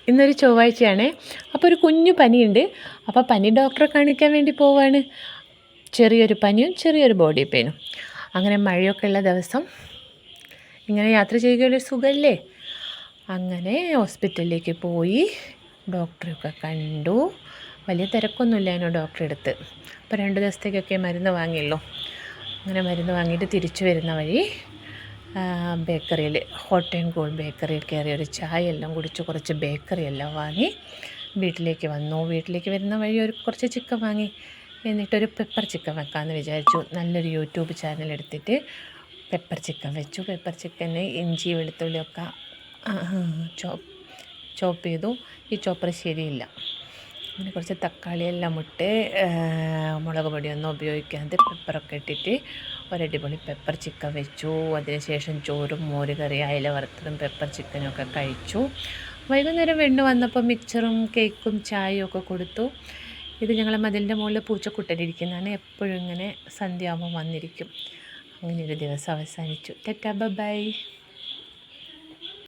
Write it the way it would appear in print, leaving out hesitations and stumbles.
ഇന്നൊരു ചൊവ്വാഴ്ചയാണ്. അപ്പോൾ ഒരു കുഞ്ഞു പനിയുണ്ട്. അപ്പോൾ പനി ഡോക്ടറെ കാണിക്കാൻ വേണ്ടി പോവാണ്. ചെറിയൊരു പനിയും ചെറിയൊരു ബോഡി പെയിനും. അങ്ങനെ മഴയൊക്കെ ഉള്ള ദിവസം ഇങ്ങനെ യാത്ര ചെയ്യുകയൊരു സുഖമല്ലേ. അങ്ങനെ ഹോസ്പിറ്റലിലേക്ക് പോയി ഡോക്ടറെയൊക്കെ കണ്ടു. വലിയ തിരക്കൊന്നുമില്ലായിരുന്നു ഡോക്ടറെ അടുത്ത്. അപ്പോൾ 2 ദിവസത്തേക്കൊക്കെ മരുന്ന് വാങ്ങിയല്ലോ. അങ്ങനെ മരുന്ന് വാങ്ങിയിട്ട് തിരിച്ചു വരുന്ന വഴി ബേക്കറിയിൽ ഹോട്ട് ആൻഡ് കൂൾ ബേക്കറിയിൽ കയറി ഒരു ചായ എല്ലാം കുടിച്ച് കുറച്ച് ബേക്കറി എല്ലാം വാങ്ങി വീട്ടിലേക്ക് വന്നു. വീട്ടിലേക്ക് വരുന്ന വഴി കുറച്ച് ചിക്കൻ വാങ്ങി. എന്നിട്ടൊരു പെപ്പർ ചിക്കൻ വെക്കാമെന്ന് വിചാരിച്ചു. നല്ലൊരു യൂട്യൂബ് ചാനൽ എടുത്തിട്ട് പെപ്പർ ചിക്കൻ വെച്ചു. പെപ്പർ ചിക്കന് ഇഞ്ചി വെളുത്തുള്ളിയൊക്കെ ചോപ്പ് ചെയ്തു. ഈ ചോപ്പർ ശരിയില്ല. അങ്ങനെ കുറച്ച് തക്കാളിയെല്ലാം ഇട്ട് മുളക് പൊടിയൊന്നും ഉപയോഗിക്കാതെ പെപ്പറൊക്കെ ഇട്ടിട്ട് ഒരടിപൊളി പെപ്പർ ചിക്കൻ വെച്ചു. അതിനുശേഷം ചോറും മോരുകറി അയല വറുത്തതും പെപ്പർ ചിക്കനും ഒക്കെ കഴിച്ചു. വൈകുന്നേരം വെണ്ണു വന്നപ്പോൾ മിക്സറും കേക്കും ചായയും ഒക്കെ കൊടുത്തു. ഇത് ഞങ്ങളെ മതിലിൻ്റെ മുകളിൽ പൂച്ചക്കുട്ടനിരിക്കുന്നതാണ്. എപ്പോഴും ഇങ്ങനെ സന്ധ്യ ആകുമ്പോൾ വന്നിരിക്കും. അങ്ങനെ ഒരു ദിവസം അവസാനിച്ചു. Tata bye.